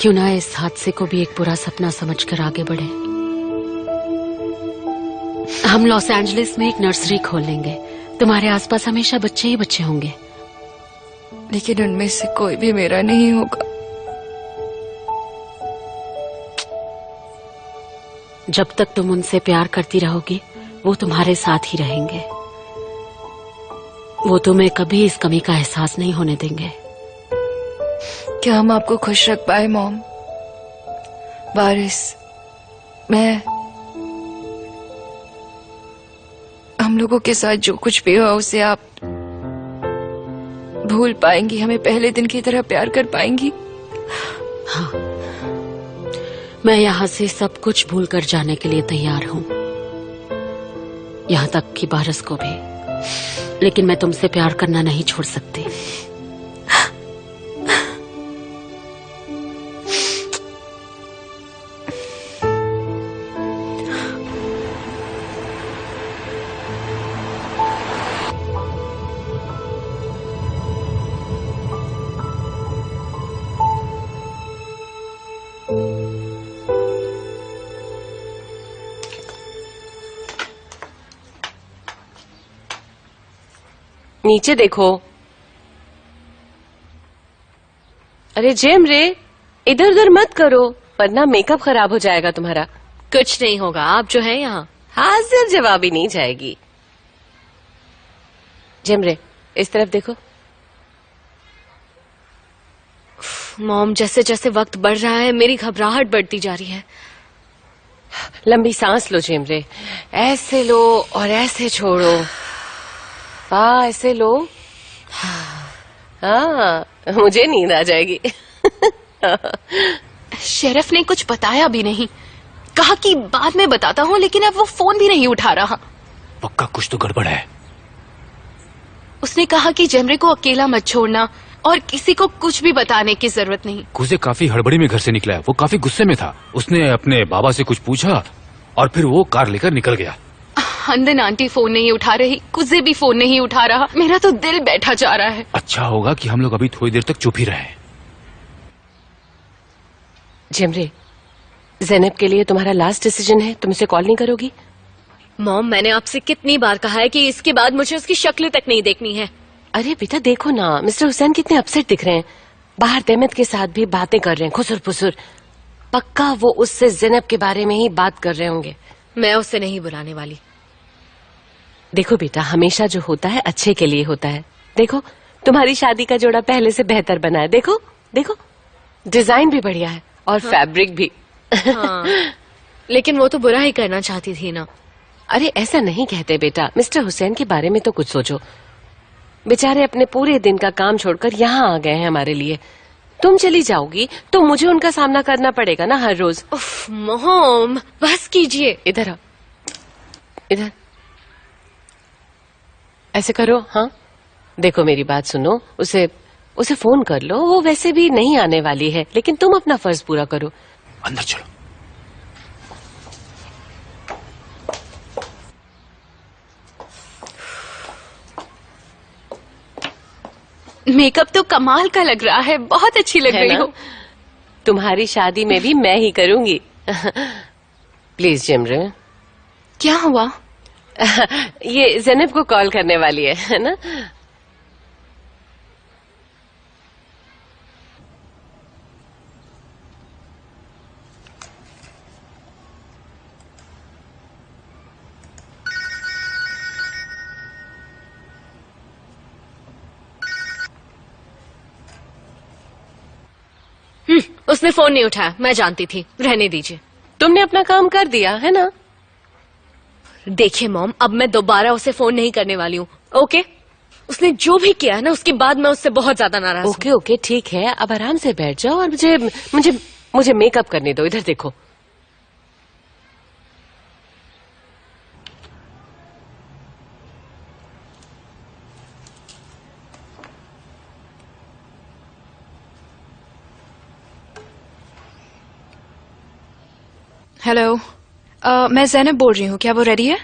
क्यों ना इस हादसे को भी एक बुरा सपना समझकर आगे बढ़े। हम लॉस एंजलिस में एक नर्सरी खोल लेंगे। तुम्हारे आसपास हमेशा बच्चे ही बच्चे होंगे। लेकिन उनमें से कोई भी मेरा नहीं होगा। जब तक तुम उनसे प्यार करती रहोगी वो तुम्हारे साथ ही रहेंगे। वो तुम्हें कभी इस कमी का एहसास नहीं होने देंगे। क्या हम आपको खुश रख पाए मॉम? वारिस, मैं, हम लोगों के साथ जो कुछ भी हुआ उसे आप भूल पाएंगी? हमें पहले दिन की तरह प्यार कर पाएंगी? हाँ, मैं यहाँ से सब कुछ भूल कर जाने के लिए तैयार हूँ, यहाँ तक कि पारस को भी। लेकिन मैं तुमसे प्यार करना नहीं छोड़ सकती। नीचे देखो। अरे जेम रे, इधर उधर मत करो वरना मेकअप खराब हो जाएगा तुम्हारा। कुछ नहीं होगा, आप जो है यहाँ। हाजिर जवाबी नहीं जाएगी। जेम रे, इस तरफ देखो। मॉम, जैसे जैसे वक्त बढ़ रहा है मेरी घबराहट बढ़ती जा रही है। लंबी सांस लो जेम रे, ऐसे लो और ऐसे छोड़ो। ऐसे लो। हाँ, मुझे नींद आ जाएगी। शेरिफ ने कुछ बताया भी नहीं, कहा कि बाद में बताता हूँ, लेकिन अब वो फोन भी नहीं उठा रहा। पक्का कुछ तो गड़बड़ है। उसने कहा कि जेमरे को अकेला मत छोड़ना और किसी को कुछ भी बताने की जरूरत नहीं। कुजे काफी हड़बड़ी में घर से निकला है। वो काफी गुस्से में था। उसने अपने बाबा से कुछ पूछा और फिर वो कार लेकर निकल गया। हंदन आंटी फोन नहीं उठा रही, कुजे भी फोन नहीं उठा रहा। मेरा तो दिल बैठा जा रहा है। अच्छा होगा कि हम लोग अभी थोड़ी देर तक चुप ही रहे। जेमरे, ज़ैनब के लिए तुम्हारा लास्ट डिसीजन है, तुम इसे कॉल नहीं करोगी? मॉम, मैंने आपसे कितनी बार कहा है कि इसके बाद मुझे उसकी शक्ल तक नहीं देखनी है। अरे बेटा देखो ना, मिस्टर हुसैन कितने अपसेट दिख रहे हैं। बाहर देमत के साथ भी बातें कर रहे हैं, खुसुर फुसुर। पक्का वो उससे ज़ैनब के बारे में ही बात कर रहे होंगे। मैं उससे नहीं बुलाने वाली। देखो बेटा, हमेशा जो होता है अच्छे के लिए होता है। देखो तुम्हारी शादी का जोड़ा पहले से बेहतर बना है। देखो देखो, डिजाइन भी बढ़िया है और फैब्रिक भी। हाँ, लेकिन वो तो बुरा ही करना चाहती थी ना। अरे ऐसा नहीं कहते बेटा, मिस्टर हुसैन के बारे में तो कुछ सोचो। बेचारे अपने पूरे दिन का काम छोड़कर यहाँ आ गए हैं हमारे लिए। तुम चली जाओगी तो मुझे उनका सामना करना पड़ेगा ना हर रोज। उफ, मोम, बस कीजिए। इधर आओ, इधर ऐसे करो। हाँ देखो मेरी बात सुनो, उसे फोन कर लो। वो वैसे भी नहीं आने वाली है, लेकिन तुम अपना फर्ज पूरा करो। अंदर चलो। मेकअप तो कमाल का लग रहा है, बहुत अच्छी लग रही हो। तुम्हारी शादी में भी मैं ही करूंगी। प्लीज जेमरे। क्या हुआ? ये ज़ैनब को कॉल करने वाली है ना? उसने फोन नहीं उठाया, मैं जानती थी। रहने दीजिए। तुमने अपना काम कर दिया है ना? देखिए मॉम, अब मैं दोबारा उसे फोन नहीं करने वाली हूँ। ओके? उसने जो भी किया है ना, उसके बाद मैं उससे बहुत ज्यादा नाराज हूँ। ओके ओके ठीक है, अब आराम से बैठ जाओ और मुझे मुझे मुझे मेकअप करने दो। इधर देखो। हेलो, मैं ज़ैनब बोल रही हूँ। क्या वो रेडी है?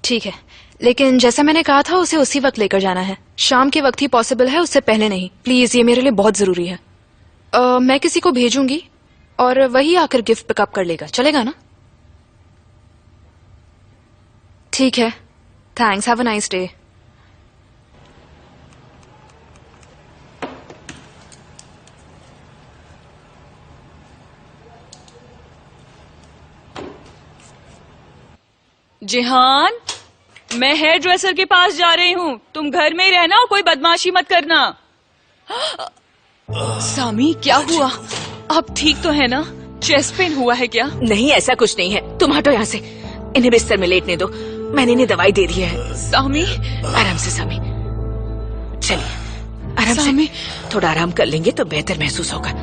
ठीक है, लेकिन जैसा मैंने कहा था उसे उसी वक्त लेकर जाना है। शाम के वक्त ही पॉसिबल है, उससे पहले नहीं। प्लीज, ये मेरे लिए बहुत जरूरी है। मैं किसी को भेजूंगी और वही आकर गिफ्ट पिकअप कर लेगा, चलेगा ना? ठीक है, thanks, have a nice day. Jihan, मैं हेयर ड्रेसर के पास जा रही हूँ, तुम घर में ही रहना और कोई बदमाशी मत करना। सामी, क्या हुआ? आप ठीक तो है ना? चेस्ट पेन हुआ है क्या? नहीं, ऐसा कुछ नहीं है। तुम हटो यहाँ से, इन्हें बिस्तर में लेटने दो, मैंने इन्हें दवाई दे दी है। सामी, आराम से सामी, चलिए आराम सामी। से, थोड़ा आराम कर लेंगे तो बेहतर महसूस होगा।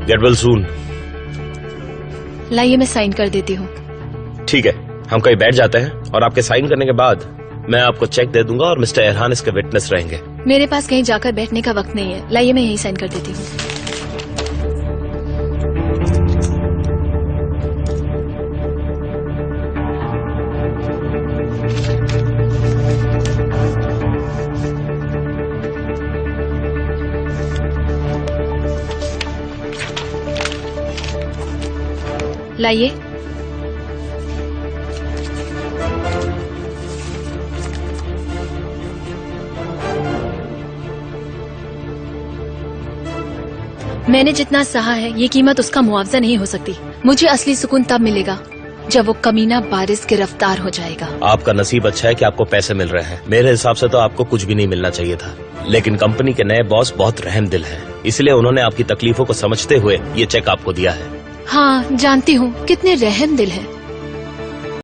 Get well soon. लाइए मैं साइन कर देती हूँ। ठीक है, हम कहीं बैठ जाते हैं और आपके साइन करने के बाद मैं आपको चेक दे दूंगा और मिस्टर एरहान इसके विटनेस रहेंगे। मेरे पास कहीं जाकर बैठने का वक्त नहीं है, लाइए मैं यही साइन कर देती हूँ। लाइए। मैंने जितना सहा है ये कीमत उसका मुआवजा नहीं हो सकती। मुझे असली सुकून तब मिलेगा जब वो कमीना बारिश गिरफ्तार हो जाएगा। आपका नसीब अच्छा है कि आपको पैसे मिल रहे हैं। मेरे हिसाब से तो आपको कुछ भी नहीं मिलना चाहिए था, लेकिन कंपनी के नए बॉस बहुत रहम दिल हैं, इसलिए उन्होंने आपकी तकलीफों को समझते हुए ये चेक आपको दिया है। हाँ जानती हूँ कितने रहम दिल है,